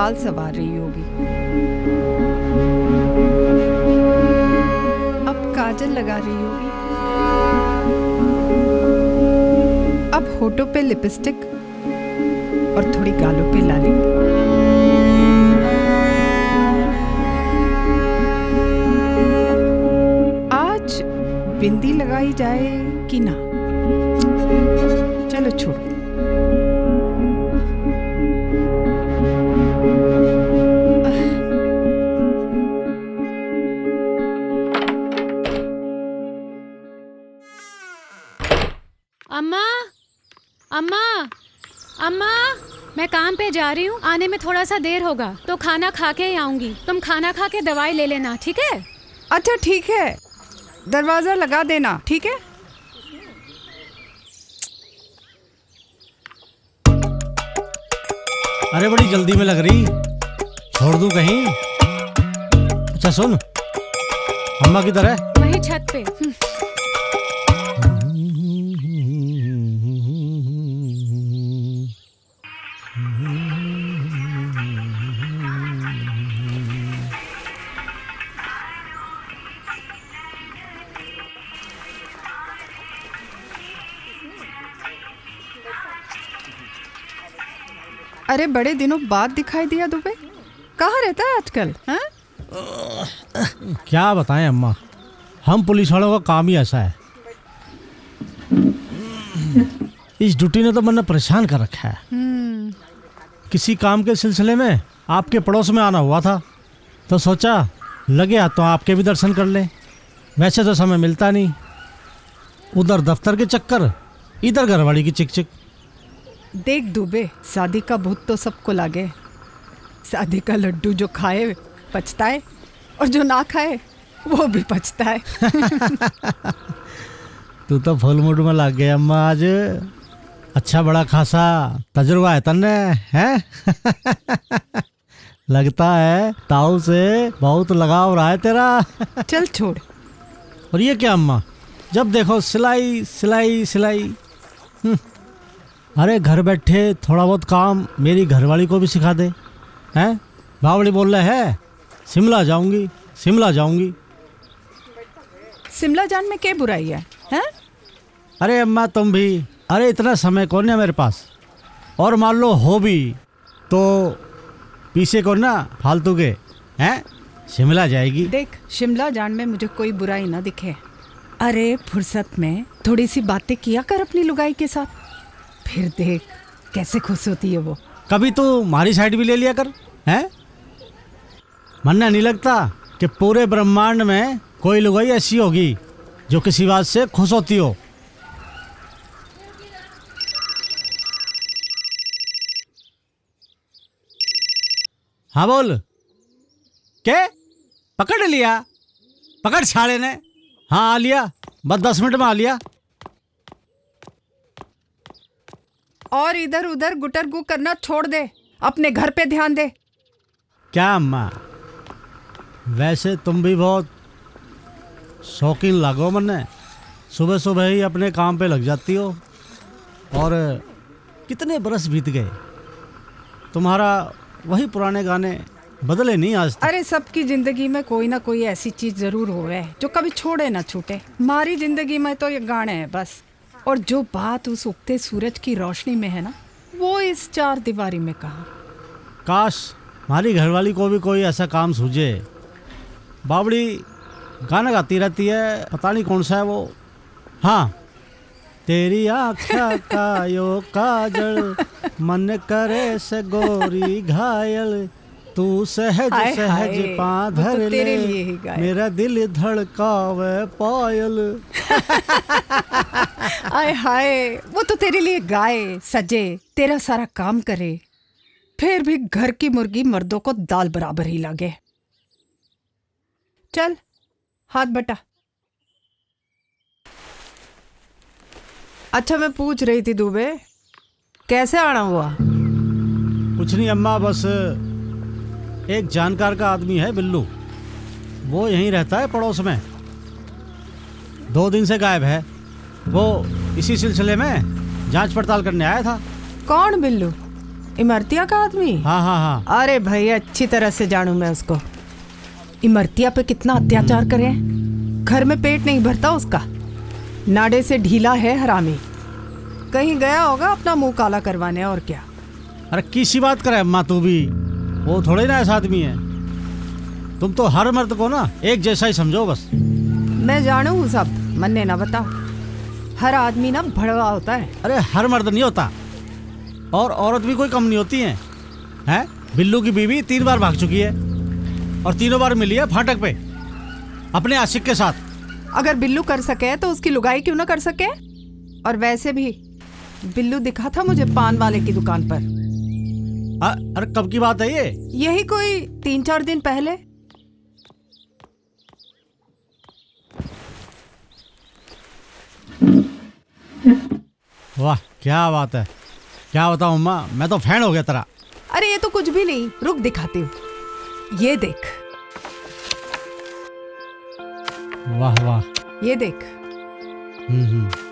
बाल संवार रही होगी। अब काजल लगा रही होगी। अब होठों पे लिपस्टिक और थोड़ी गालों पे लाली। आज बिंदी लगाई जाए कि ना? चलो छोड़ो। अम्मा, अम्मा, अम्मा, मैं काम पे जा रही हूँ, आने में थोड़ा सा देर होगा तो खाना खा के ही आऊंगी। तुम खाना खा के दवाई ले लेना, ठीक है? अच्छा ठीक है, दरवाजा लगा देना, ठीक है? अरे बड़ी जल्दी में लग रही, छोड़ दूं कहीं? अच्छा सुन, अम्मा किधर है? वही छत पे। अरे बड़े दिनों बाद दिखाई दिया दुबे, कहाँ रहता है आजकल? हाँ? क्या बताएं अम्मा, हम पुलिस वालों का काम ही ऐसा है। इस ड्यूटी ने तो मैंने परेशान कर रखा है। किसी काम के सिलसिले में आपके पड़ोस में आना हुआ था तो सोचा लगे हाथ तो आपके भी दर्शन कर लें। वैसे तो समय मिलता नहीं, उधर दफ्तर के चक्कर, इधर घरवाली की चिक चिक। देख दुबे, शादी का भूत तो सबको लागे। शादी का लड्डू जो खाए पछताए और जो ना खाए वो भी पछताए। तू तो फुल मूड में लग गया अम्मा आज। अच्छा बड़ा खासा तजुर्बा है तन्ने, हैं? लगता है ताऊ से बहुत लगाव रहा है तेरा। चल छोड़। और ये क्या अम्मा, जब देखो सिलाई सिलाई सिलाई। अरे घर बैठे थोड़ा बहुत काम मेरी घरवाली को भी सिखा दे, हैं? बावड़ी बोल रहे है शिमला जाऊंगी, शिमला जाऊंगी। शिमला जान में क्या बुराई है, हैं? अरे अम्मा तुम भी, अरे इतना समय कौन है मेरे पास, और मान लो हो भी तो पीछे को ना फालतू के, हैं? शिमला जाएगी। देख, शिमला जान में मुझे कोई बुराई ना दिखे। अरे फुर्सत में थोड़ी सी बातें किया कर अपनी लुगाई के साथ, फिर देख कैसे खुश होती है वो। कभी तो हमारी साइड भी ले लिया कर, हैं? मानना नहीं लगता कि पूरे ब्रह्मांड में कोई लुगाई ऐसी होगी जो किसी बात से खुश होती हो। हाँ बोल। क्या पकड़ लिया? पकड़ साले ने। हाँ आ लिया, बस 10 मिनट में आ लिया। और इधर उधर गुटर गु करना छोड़ दे, अपने घर पे ध्यान दे। क्या अम्मा, वैसे तुम भी बहुत शौकीन लागो मन्ने, सुबह सुबह ही अपने काम पे लग जाती हो। और कितने बरस बीत गए, तुम्हारा वही पुराने गाने बदले नहीं आज तक। अरे सबकी जिंदगी में कोई ना कोई ऐसी चीज जरूर होवे जो कभी छोड़े ना छूटे। हमारी जिंदगी में तो ये गाने हैं बस। और जो बात उस उगते सूरज की रोशनी में है ना, वो इस 4 दीवारी में कहाँ। काश हमारी घरवाली को भी कोई ऐसा काम सूझे। बावड़ी गाना गाती रहती है, पता नहीं कौन सा है वो। हाँ, तेरी आँखा का यो काजल, मन करे से गोरी घायल, तू सहज हाय सहज हाय, पा वो तो धर तेरे ले, लिए ही गाया। मेरा दिल धड़कावे पायल। आय हाय, वो तो तेरे लिए गाए सजे, तेरा सारा काम करे, फिर भी घर की मुर्गी मर्दों को दाल बराबर ही लागे। चल हाथ बटा। अच्छा मैं पूछ रही थी दुबे, कैसे आना हुआ? कुछ नहीं अम्मा, बस एक जानकार का आदमी है बिल्लू, वो यहीं रहता है पड़ोस में, 2 दिन से गायब है। वो इसी सिलसिले में जांच पड़ताल करने आया था। कौन बिल्लू? इमरतिया का आदमी? हाँ हाँ हाँ। अरे भाई अच्छी तरह से जानू मैं उसको। इमरतिया पे कितना अत्याचार करे, घर में पेट नहीं भरता उसका, नाडे से ढीला है हरामी। कहीं गया होगा अपना मुंह काला करवाने, और क्या। अरे किसी बात करे अम्मा, तू भी वो थोड़े ना ऐसा आदमी है। तुम तो हर मर्द को ना एक जैसा ही समझो बस। मैं जानू हूँ सब, मन्ने ना बता। हर आदमी ना भड़वा होता है। अरे हर मर्द नहीं होता, और औरत भी कोई कम नहीं होती है। हैं? बिल्लू की बीवी 3 बार भाग चुकी है और तीनों बार मिली है फाटक पे अपने आशिक के साथ। अगर बिल्लू कर सके तो उसकी लुगाई क्यों ना कर सके। और वैसे भी बिल्लू दिखा था मुझे पान वाले की दुकान पर। अरे कब की बात है ये? यही कोई 3-4 दिन पहले। वाह क्या बात है, क्या बताऊं अम्मा, मैं तो फैन हो गया तेरा। अरे ये तो कुछ भी नहीं, रुक दिखाती हूँ। ये देख, वाह वाह। ये देख,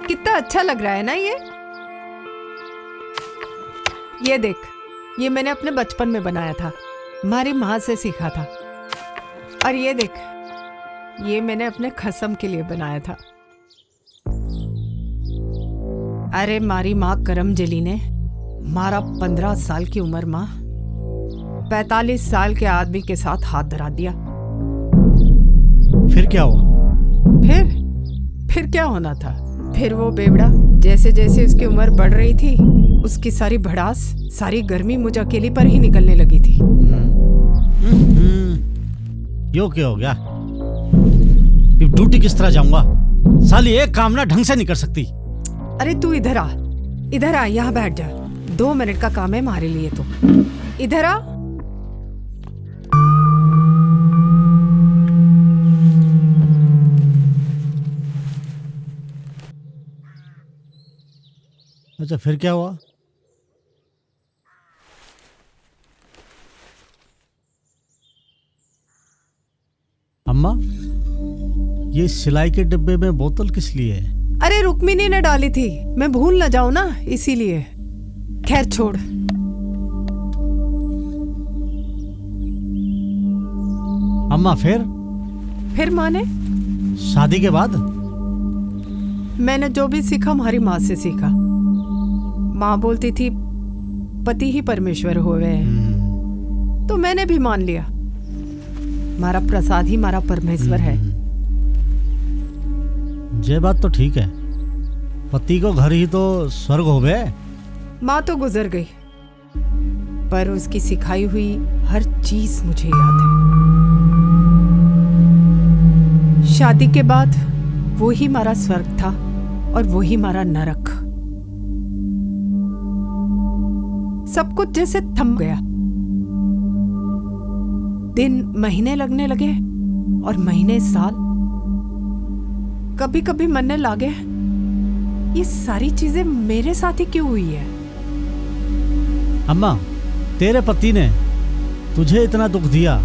कितना अच्छा लग रहा है ना ये देख, ये मैंने अपने बचपन में बनाया था, हमारी माँ से सीखा था। और ये देख, ये मैंने अपने खसम के लिए बनाया था। अरे मारी माँ करमजली ने मारा 15 साल की उम्र माँ 45 साल के आदमी के साथ हाथ धरा दिया। फिर क्या हुआ? फिर क्या होना था? फिर वो बेवड़ा जैसे जैसे उसकी उम्र बढ़ रही थी, उसकी सारी भड़ास, सारी गर्मी मुझ अकेली पर ही निकलने लगी थी। यो क्या हो गया? ड्यूटी किस तरह जाऊंगा? साली एक काम ना ढंग से नहीं कर सकती। अरे तू इधर आ, यहाँ बैठ जा। 2 मिनट का काम है हमारे लिए, तो इधर आ। अच्छा फिर क्या हुआ? अम्मा, ये सिलाई के डिब्बे में बोतल किस लिए है? अरे रुक्मिनी ने डाली थी, मैं भूल न जाऊं ना, इसीलिए। खैर छोड़। अम्मा फिर माने? शादी के बाद मैंने जो भी सीखा हमारी माँ से सीखा। माँ बोलती थी पति ही परमेश्वर होवे, तो मैंने भी मान लिया, हमारा प्रसाद ही हमारा परमेश्वर है। ये बात तो ठीक है, पति को घर ही तो स्वर्ग होवे। माँ तो गुजर गई, पर उसकी सिखाई हुई हर चीज मुझे याद है। शादी के बाद वो ही हमारा स्वर्ग था और वो ही हमारा नरक। सब कुछ जैसे थम गया, दिन महीने लगने लगे और महीने साल। कभी कभी मन लागे ये सारी चीजें मेरे साथ ही क्यों हुई है। अम्मा, तेरे पति ने तुझे इतना दुख दिया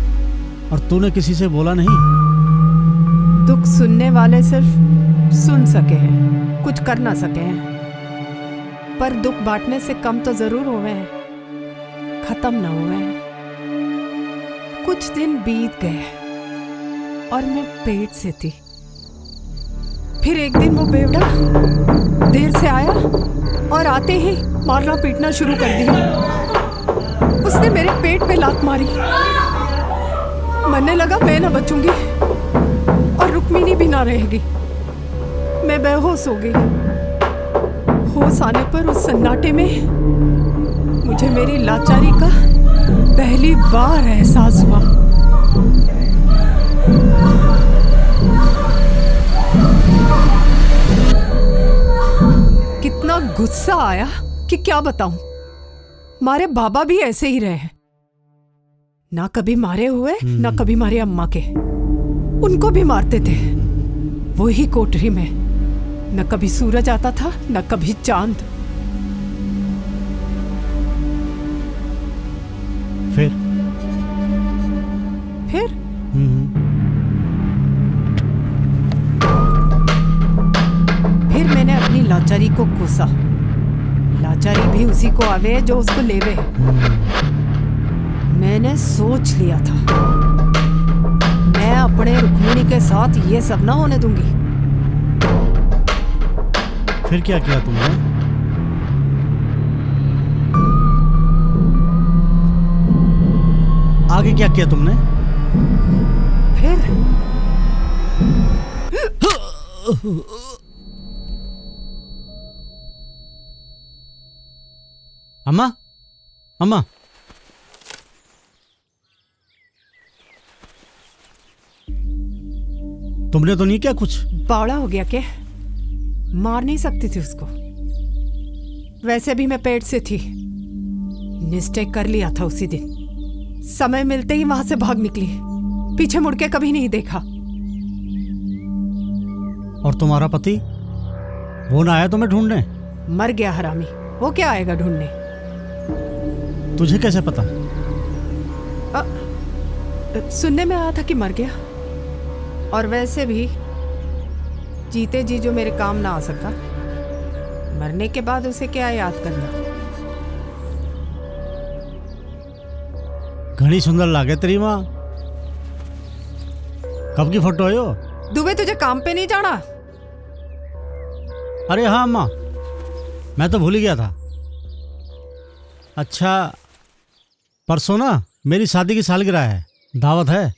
और तूने किसी से बोला नहीं? दुख सुनने वाले सिर्फ सुन सके हैं, कुछ कर ना सके हैं, पर दुख बांटने से कम तो जरूर हुए हैं, खत्म ना हुए हैं। कुछ दिन बीत गए और मैं पेट से थी। फिर एक दिन वो बेवड़ा देर से आया और आते ही मारना पीटना शुरू कर दिया। उसने मेरे पेट पे लात मारी। मरने लगा मैं ना बचूंगी और रुक्मिनी भी ना रहेगी। मैं बेहोश हो गई। होश आने पर उस सन्नाटे में मुझे मेरी लाचारी का पहली बार एहसास हुआ। कितना गुस्सा आया कि क्या बताऊं। मारे बाबा भी ऐसे ही रहे, ना कभी मारे हुए ना कभी मारे अम्मा के। उनको भी मारते थे वो ही कोठरी में, न कभी सूरज आता था न कभी चांद। फिर फिर मैंने अपनी लाचारी को कोसा लाचारी भी उसी को आवे जो उसको लेवे। मैंने सोच लिया था, मैं अपने रुक्मिणी के साथ ये सब ना होने दूंगी। फिर क्या किया तुमने? आगे क्या किया तुमने? फिर अम्मा, अम्मा, तुमने तो नहीं किया कुछ? बावड़ा हो गया क्या? मार नहीं सकती थी उसको। वैसे भी मैं पेट से थी। निश्चय कर लिया था उसी दिन। समय मिलते ही वहां से भाग निकली, पीछे मुड़ के कभी नहीं देखा। और तुम्हारा पति वो ना आया तुम्हें ढूंढने? मर गया हरामी, वो क्या आएगा ढूंढने? तुझे कैसे पता? सुनने में आया था कि मर गया। और वैसे भी जीते जी जो मेरे काम ना आ सका, मरने के बाद उसे क्या याद करना। घनी सुंदर लागे तेरी माँ। कब की फोटो है यो? दुबे तुझे काम पे नहीं जाना? अरे हाँ अम्मा, मैं तो भूल ही गया था। अच्छा, परसों ना मेरी शादी की सालगिरह है, दावत है।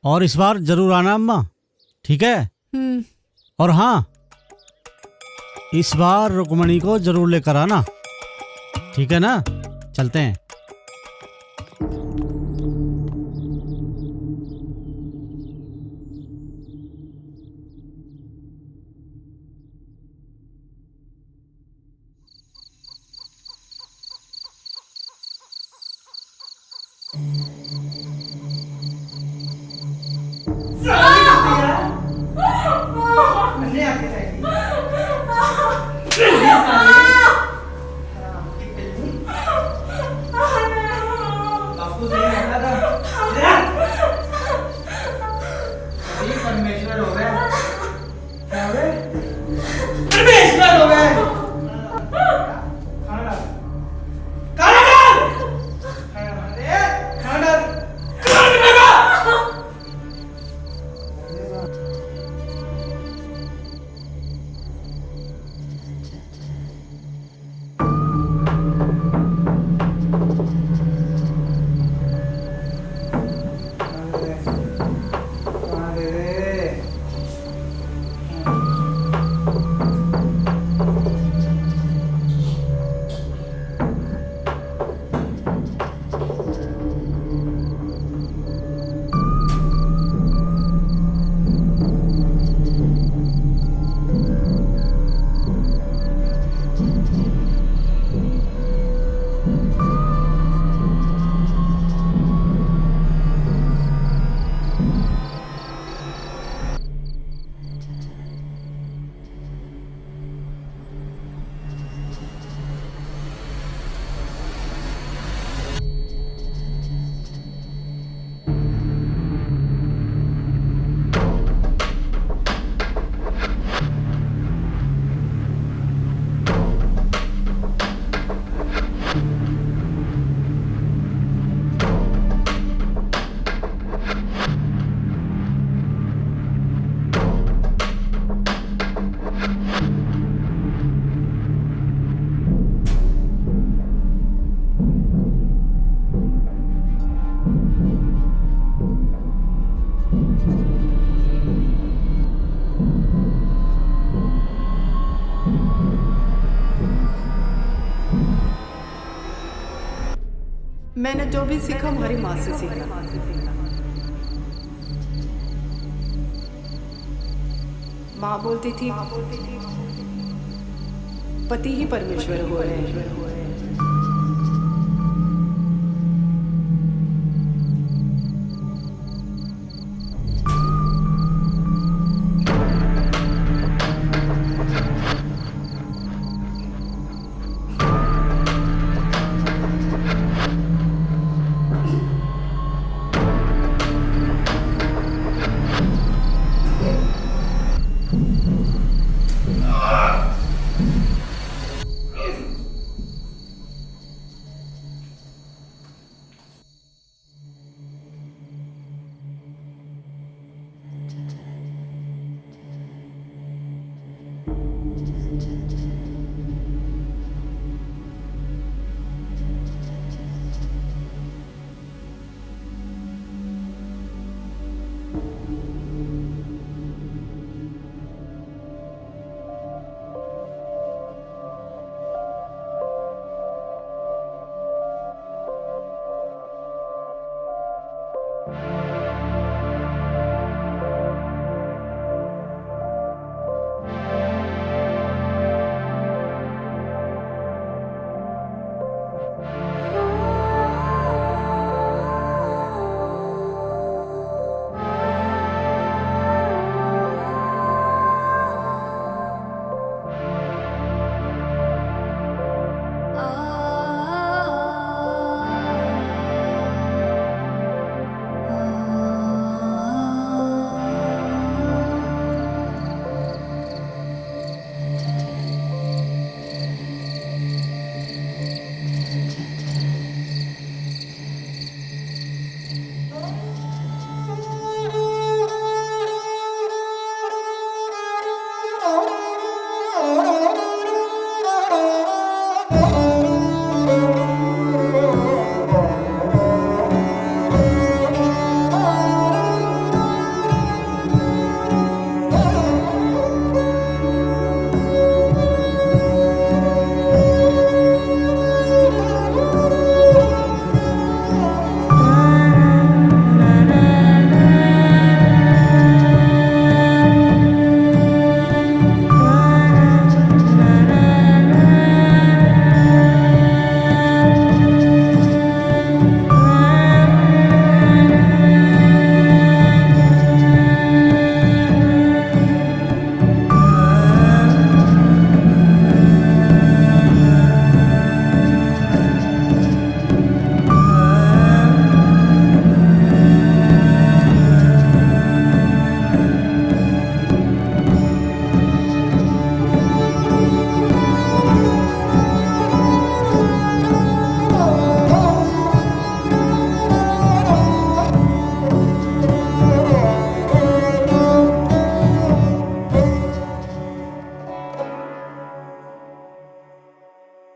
और इस बार जरूर आना अम्मा, ठीक है? और हाँ, इस बार रुक्मणी को जरूर लेकर आना, ठीक है ना? चलते हैं। मैंने जो भी सीखा हमारी माँ से सीखा। माँ बोलती थी पति ही परमेश्वर हो रहे हैं।